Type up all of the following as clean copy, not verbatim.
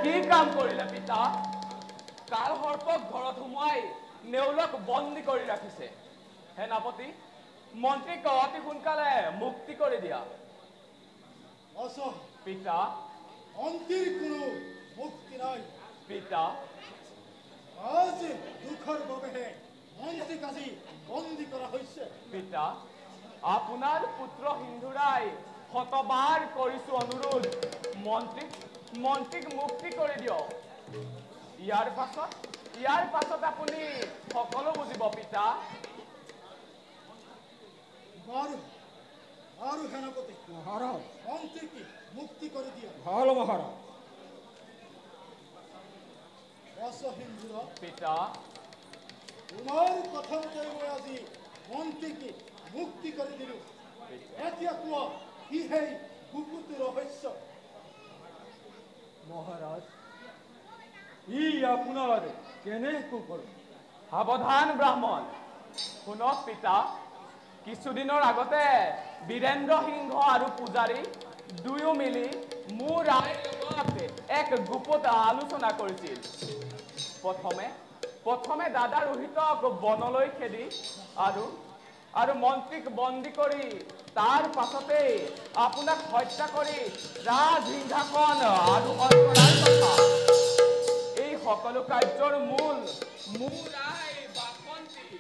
কি কাম কৰিলে পিতা? কাল সৰ্পক ঘৰত সোমোৱাই নেউলক বন্দী কৰি ৰাখিছে। সেনাপতি, মন্ত্ৰীক অতি সোনকালে মুক্তি কৰি দিয়া। পিতা, মন্ত্ৰীৰ কোনো মুক্তি নাই। পিতা, আজি দুখৰ বাবেহে মন্ত্ৰীক আজি বন্দী কৰা হৈছে। পিতা, আপোনাৰ পুত্ৰ সিন্ধুৰাই শতবাৰ কৰিছো অনুৰোধ, মন্ত্ৰীক মুক্তি কৰি দিয়ক। ইয়াৰ পাছত আপুনি সকলো বুজিব পিতা। আৰু সেনাপতি মহাৰাজ, মন্ত্ৰীক মুক্তি কৰি দিয়া। ভাল মহাৰাজ। সিন্ধুৰ পিতা, তোমাৰ কথা মতে মই আজি মন্ত্ৰীক মুক্তি কৰি দিলো। এতিয়া কোৱা কি সেই গুপুত ৰহস্য? মহাৰাজ, ই আপোনাৰ কেনে কুকৰ্ম? সাৱধান ব্ৰাহ্মণ, শুনক পিতা। কিছুদিনৰ আগতে বীৰেন্দ্ৰ সিংহ আৰু পূজাৰী দুয়ো মিলি মোৰ ৰায়ৰ লগত এক গুপুত আলোচনা কৰিছিল। প্ৰথমে দাদা ৰোহিতক বনলৈ খেদি আৰু মন্ত্ৰীক বন্দী কৰি তাৰ পাছতে আপোনাক হত্যা কৰি ৰাজসিংহাসন আৰোহণ কৰাৰ কথা। এই সকলো কাৰ্যৰ মূল মোৰ ৰায় বাসন্তী।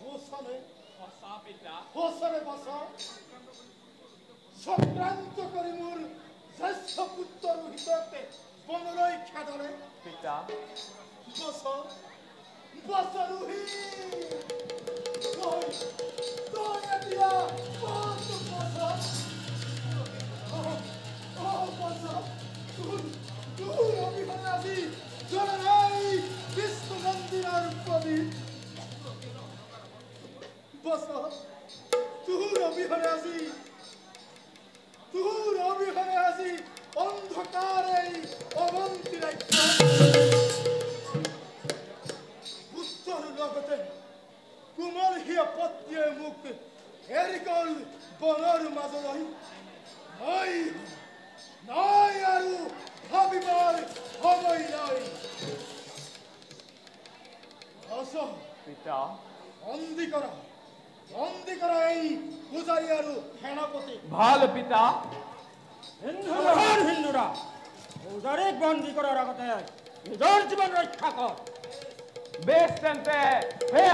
সঁচা পিতা, চক্ৰান্ত কৰি মোৰ জ্যেষ্ঠ পুত্ৰ ৰোহিতকে বনলৈ খেদালে। পিতা, অন্ধকাৰে অবন্তী ৰাজ্য পুত্ৰৰ লগতে কোমল হিয়া পত্নীয়ে মোক এৰি গ'ল বনৰ মাজলৈ। নাই আৰু ভাবিবৰ সময় নাই। পিতা, বন্দী কৰা এই পূজাৰী আৰু সেনাপতি। ভাল পিতা। হিন্দুৰা, পূজাৰীক বন্দী কৰাৰ আগতে নিজৰ জীৱন ৰক্ষা কৰ। বেশ তেন্তে হে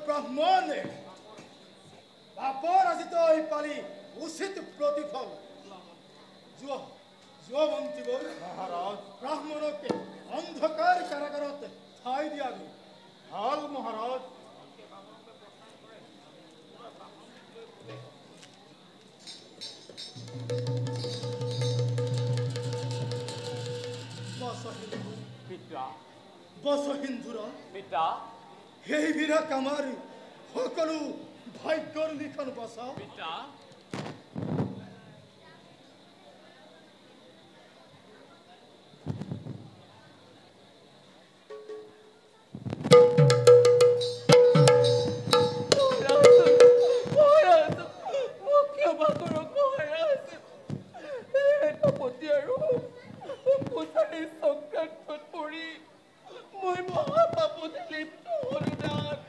ব্ৰাহ্মণে বাপৰ আজি তই পালি উচিত প্ৰতিফল। যোৱা মন্ত্ৰীবোৰ ব্ৰাহ্মণকে অন্ধকাৰ কাৰাগাৰত ঠাই দিয়াবি। ভাল মহাৰাজ। পিতা, সেইবিলাক আমাৰ সকলো ভাগ্যৰ লিখন বচা। পিতা, এই চক্ৰান্তত পৰি মই মহাপাপত লিপ্ত হলো নাথ।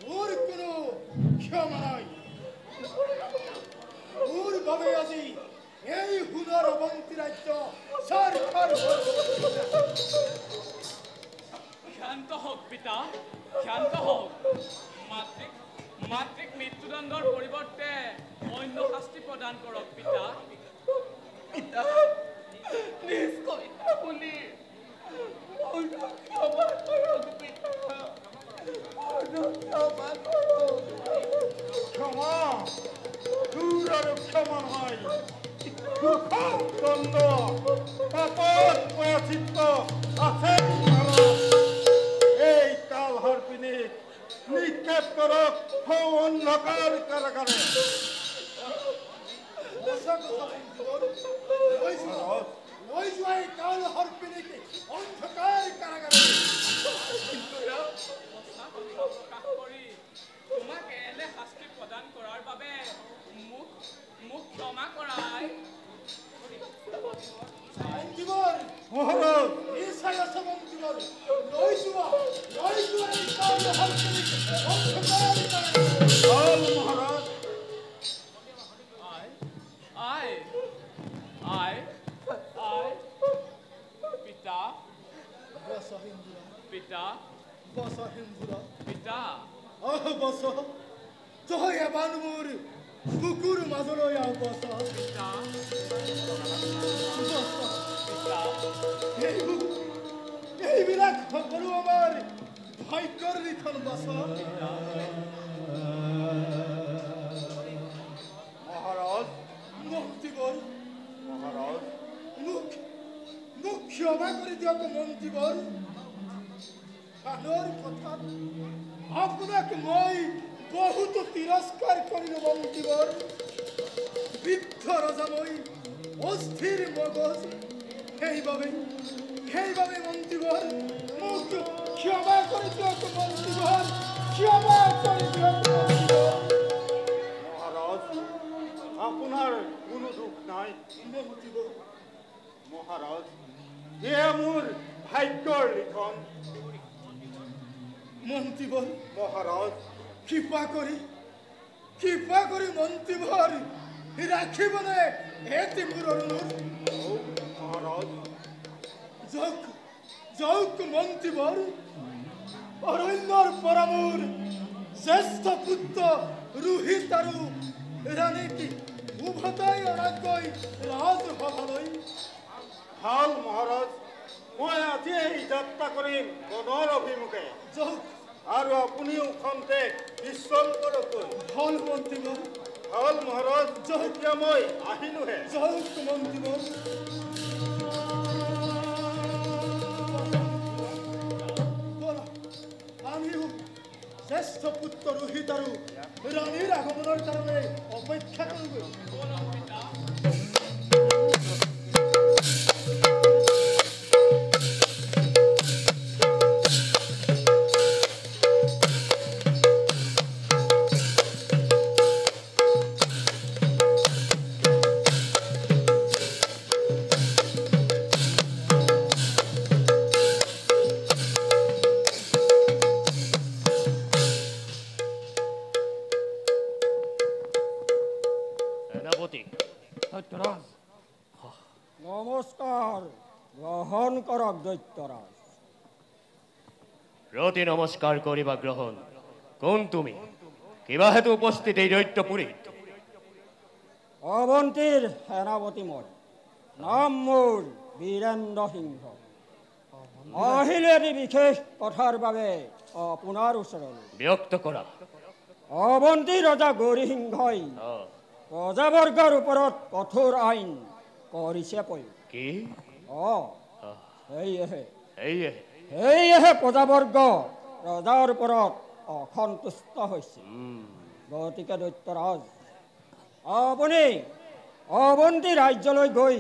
মোৰ কোনো ক্ষমা নাই। মোৰ বাবে আজি এই সোণৰ অৱন্তী ৰাজ্য শান্ত হওক পিতা, শান্ত হওক। মাতৃক মৃত্যুদণ্ডৰ পৰিৱৰ্তে অন্য শাস্তি প্ৰদান কৰক পিতা। পিতা নিজ কইনা বুলি ক্ষমা কৰক পিতা, ক্ষমা কৰক। ক্ষমা দূৰ আৰু ক্ষমা নহয়, দণ্ড পাপৰ প্ৰায়শ্চিত্ত আছে। এই কাল হৰপিনী নিক্ষেপ কৰক অন্ধকাৰ কাৰাগাৰে। লৈ যোৱা এই কাল হৰপিনীকে অন্ধকাৰ কাৰাগাৰে। প্ৰকাশ কৰি তোমাক এনে শাস্তি প্ৰদান কৰাৰ বাবে মোক ক্ষমা কৰাই। মহাৰাজ নিশ্চয় আছে মন্ত্ৰীবৰ। লৈ যোৱা এই কাল হৰপিনীকে অন্ধকাৰ কাৰাগাৰে। মহাৰাজ পিতা পিতা পিতা বস তই এবাৰ মোৰ বুকুৰ মাজলৈ আহ। বস পিতা এইবিলাক সকলো আমাৰ ভাগ্যৰ লিখন। বস মহাৰাজ মন্ত্ৰীবৰ, মহাৰাজ মোক ক্ষমা কৰি দিয়ক মন্ত্ৰীবৰ। আনৰ কথাত আপোনাক মই বহুতো তিৰস্কাৰ কৰিলো মন্ত্ৰীবৰ। বৃদ্ধ ৰজা মই, অস্থিৰ মগজ। সেইবাবে মন্ত্ৰীবৰ মোক ক্ষমা কৰি দিয়ক মন্ত্ৰীবৰ, ক্ষমা কৰি দিয়ক মন্ত্ৰীবৰ। মহাৰাজ আপোনাৰ কোনো দুখ নাই। মন্ত্ৰীবৰ মহাৰাজ এয়া মোৰ ভাগ্যৰ লিখন। মন্ত্ৰীবৰ মহাৰাজ কৃপা কৰি মন্ত্ৰীবৰ ৰাখিবনে এটি মোৰ অনুৰোধ। মহাৰাজ যাওক মন্ত্ৰীবৰ। অৰণ্যৰ পৰা মোৰ জ্যেষ্ঠ পুত্ৰ ৰোহিত আৰু ৰাণীক উভতাই অনাকৈ ৰাজসভালৈ। ভাল মহাৰাজ, মই আজিয়েই যাত্ৰা কৰিম বনৰ অভিমুখে। যাওক আৰু আপুনিও খন্তেক বিশ্ৰাম কৰকগৈ। ভাল মন্ত্ৰীবৰ। ভাল মহাৰাজ, এতিয়া মই আহিলোহে। যাওক মন্ত্ৰীবৰ। আমিও জ্যেষ্ঠ পুত্ৰ ৰোহিত আৰু ৰাণীৰ আগমনৰ কাৰণে অপেক্ষা কৰোগৈ। নমস্কাৰ গ্ৰহণ কৰক দৈত্যৰাজ। ৰতি নমস্কাৰ কৰিবা গ্ৰহণ। কোন তুমি? কিবা হেতু উপস্থিত এই দৈত্যপুৰীত? অৱন্তীৰ সেনাপতি মই, নাম মোৰ বীৰেন্দ্ৰ সিংহ। আহিলে এটি বিশেষ কথাৰ বাবে আপোনাৰ ওচৰলৈ। ব্যক্ত কৰা। অৱন্তীৰ ৰজা গৌৰী সিংহই প্ৰজাবৰ্গৰ ওপৰত কঠোৰ আইন কৰিছে প্ৰয়োগ। কি? সেয়েহে প্ৰজাবৰ্গ ৰজাৰ ওপৰত অসন্তুষ্ট হৈছে। গতিকে দৈত্যৰাজ, আপুনি অৱন্তী ৰাজ্যলৈ গৈ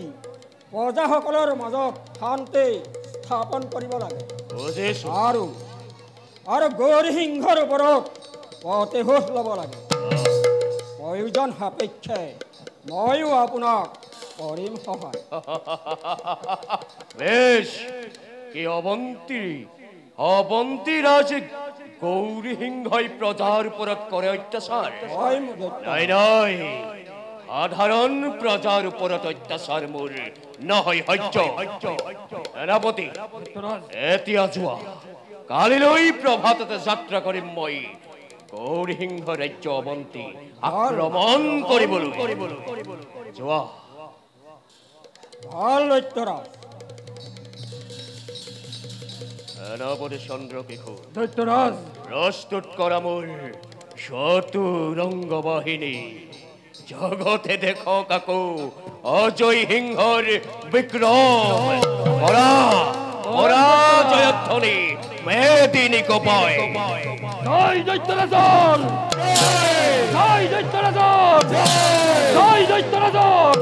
প্ৰজাসকলৰ মাজত শান্তি স্থাপন কৰিব লাগে। আৰু গৌৰী সিংহৰ ওপৰত প্ৰতিশোধ ল'ব লাগে। প্ৰয়োজন সাপেক্ষে ময়ো আপোনাক কৰিম সহায়। বেশ, কি অবন্তী ৰাজ গৌৰী সিংহই প্ৰজাৰ উপৰত কৰে অত্যাচাৰ? হয় মোৰ দৈত্য। নাই নাই, সাধাৰণ প্ৰজাৰ উপৰত অত্যাচাৰ মোৰ নহয় সহ্য। সেনাপতি, এতিয়া যোৱা, কালিলৈ প্ৰভাততে যাত্ৰা কৰিম মই গৌৰী সিংহ ৰাজ্য অবন্তী আক্ৰমণ কৰিবলৈ। যোৱা। ভাল দৈত্যৰাজ। সেনাপতি চন্দ্ৰকিশোৰ, দৈত্যৰাজ। প্রস্তুত করা মোর চতুরঙ্গ বাহিনী। জগতে দেখো কাকু অজয় সিংহর বিক্রম। জয়ধ্বনি মেদিনী কোপায়। জয় দৈত্যরাজন, জয় দৈত্যরাজন, জয় দৈত্যরাজন।